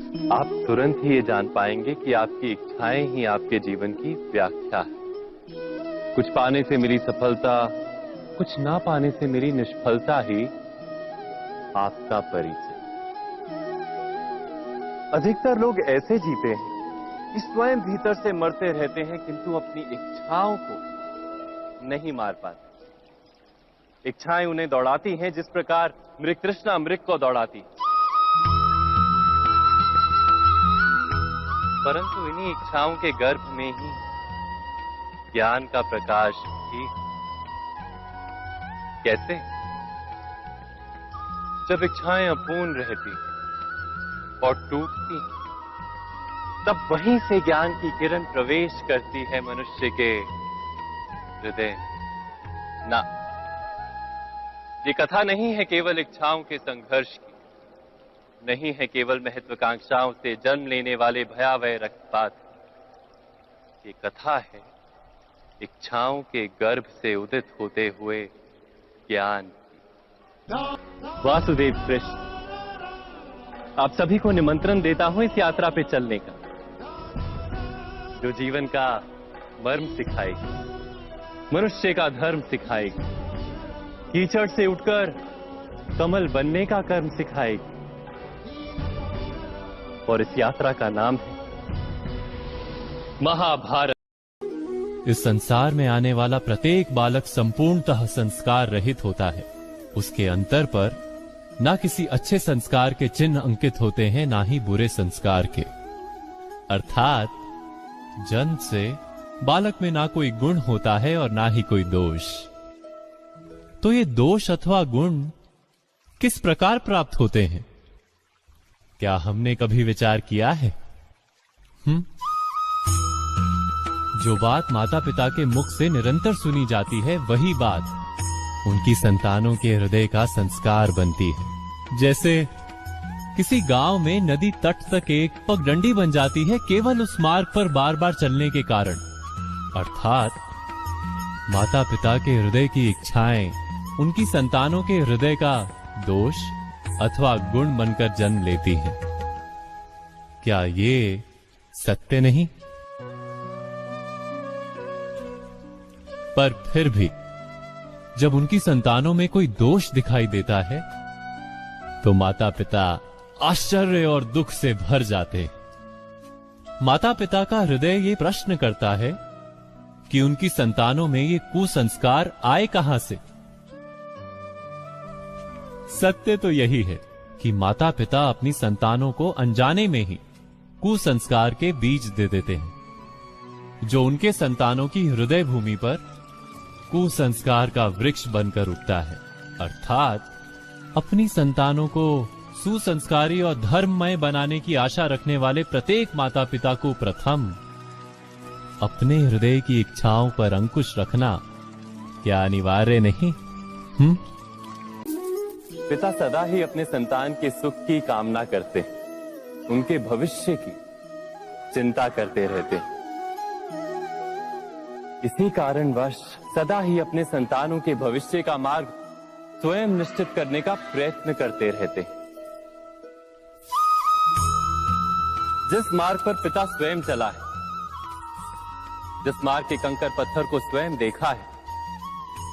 आप तुरंत ही ये जान पाएंगे कि आपकी इच्छाएं ही आपके जीवन की व्याख्या है। कुछ पाने से मिली सफलता, कुछ ना पाने से मिली निष्फलता ही आपका परिचय। अधिकतर लोग ऐसे जीते हैं कि स्वयं भीतर से मरते रहते हैं, किंतु अपनी इच्छाओं को नहीं मार पाते। इच्छाएं उन्हें दौड़ाती हैं जिस प्रकार मृग तृष्णा मृग को दौड़ाती। परंतु इन्हीं इच्छाओं के गर्भ में ही ज्ञान का प्रकाश भी। कैसे? जब इच्छाएं अपूर्ण रहती और टूटती, तब वहीं से ज्ञान की किरण प्रवेश करती है मनुष्य के हृदय। ना, ये कथा नहीं है केवल इच्छाओं के संघर्ष की, नहीं है केवल महत्वाकांक्षाओं से जन्म लेने वाले भयावह रक्तपात। ये कथा है इच्छाओं के गर्भ से उदित होते हुए ज्ञान की। वासुदेव कृष्ण, आप सभी को निमंत्रण देता हूं इस यात्रा पे चलने का, जो जीवन का मर्म सिखाएगी, मनुष्य का धर्म सिखाएगी, कीचड़ से उठकर कमल बनने का कर्म सिखाएगी। और इस यात्रा का नाम है महाभारत। इस संसार में आने वाला प्रत्येक बालक संपूर्णतः संस्कार रहित होता है। उसके अंतर पर ना किसी अच्छे संस्कार के चिन्ह अंकित होते हैं, ना ही बुरे संस्कार के। अर्थात जन्म से बालक में ना कोई गुण होता है और ना ही कोई दोष। तो ये दोष अथवा गुण किस प्रकार प्राप्त होते हैं? क्या हमने कभी विचार किया है? जो बात माता पिता के मुख से निरंतर सुनी जाती है, वही बात उनकी संतानों के हृदय का संस्कार बनती है। जैसे किसी गांव में नदी तट तक एक पगडंडी बन जाती है केवल उस मार्ग पर बार बार चलने के कारण। अर्थात माता पिता के हृदय की इच्छाएं उनकी संतानों के हृदय का दोष अथवा गुण बनकर जन्म लेती है। क्या ये सत्य नहीं? पर फिर भी जब उनकी संतानों में कोई दोष दिखाई देता है, तो माता पिता आश्चर्य और दुख से भर जाते हैं। माता पिता का हृदय ये प्रश्न करता है कि उनकी संतानों में ये कुसंस्कार आए कहां से। सत्य तो यही है कि माता पिता अपनी संतानों को अनजाने में ही कुसंस्कार के बीज दे देते हैं, जो उनके संतानों की हृदय भूमि पर कुसंस्कार का वृक्ष बनकर उगता है। अर्थात अपनी संतानों को सुसंस्कारी और धर्ममय बनाने की आशा रखने वाले प्रत्येक माता पिता को प्रथम अपने हृदय की इच्छाओं पर अंकुश रखना क्या अनिवार्य नहीं? पिता सदा ही अपने संतान के सुख की कामना करते हैं, उनके भविष्य की चिंता करते रहते हैं। इसी कारणवश सदा ही अपने संतानों के भविष्य का मार्ग स्वयं निश्चित करने का प्रयत्न करते रहते हैं। जिस मार्ग पर पिता स्वयं चला है, जिस मार्ग के कंकर पत्थर को स्वयं देखा है,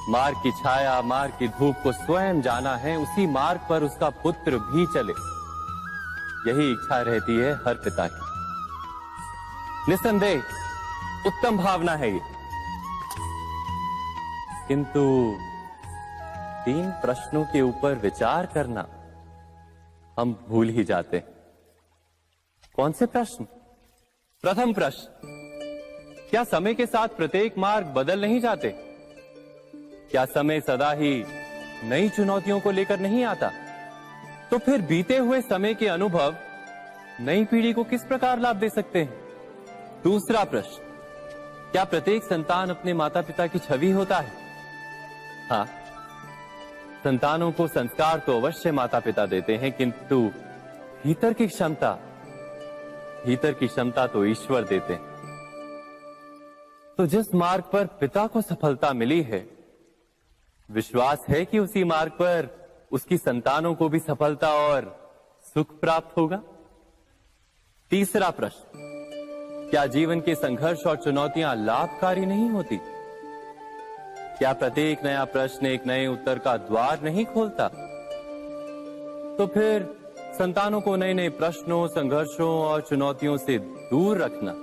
मार्ग की छाया, मार्ग की धूप को स्वयं जाना है, उसी मार्ग पर उसका पुत्र भी चले, यही इच्छा रहती है हर पिता की। निस्संदेह उत्तम भावना है ये, किंतु 3 प्रश्नों के ऊपर विचार करना हम भूल ही जाते हैं। कौन से प्रश्न? प्रथम प्रश्न, क्या समय के साथ प्रत्येक मार्ग बदल नहीं जाते? क्या समय सदा ही नई चुनौतियों को लेकर नहीं आता? तो फिर बीते हुए समय के अनुभव नई पीढ़ी को किस प्रकार लाभ दे सकते हैं? दूसरा प्रश्न, क्या प्रत्येक संतान अपने माता पिता की छवि होता है? हाँ, संतानों को संस्कार तो अवश्य माता पिता देते हैं, किंतु भीतर की क्षमता तो ईश्वर देते हैं। तो जिस मार्ग पर पिता को सफलता मिली है, विश्वास है कि उसी मार्ग पर उसकी संतानों को भी सफलता और सुख प्राप्त होगा। तीसरा प्रश्न, क्या जीवन के संघर्ष और चुनौतियां लाभकारी नहीं होती? क्या प्रत्येक नया प्रश्न एक नए उत्तर का द्वार नहीं खोलता? तो फिर संतानों को नए नए प्रश्नों, संघर्षों और चुनौतियों से दूर रखना,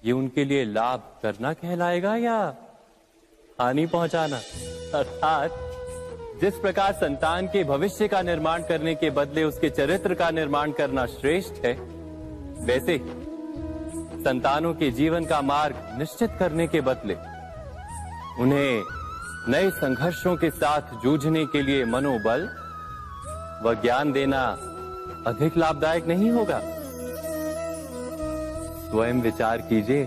ये उनके लिए लाभ करना कहलाएगा या हानि पहुंचाना? अर्थात जिस प्रकार संतान के भविष्य का निर्माण करने के बदले उसके चरित्र का निर्माण करना श्रेष्ठ है, वैसे ही संतानों के जीवन का मार्ग निश्चित करने के बदले उन्हें नए संघर्षों के साथ जूझने के लिए मनोबल व ज्ञान देना अधिक लाभदायक नहीं होगा? स्वयं विचार कीजिए।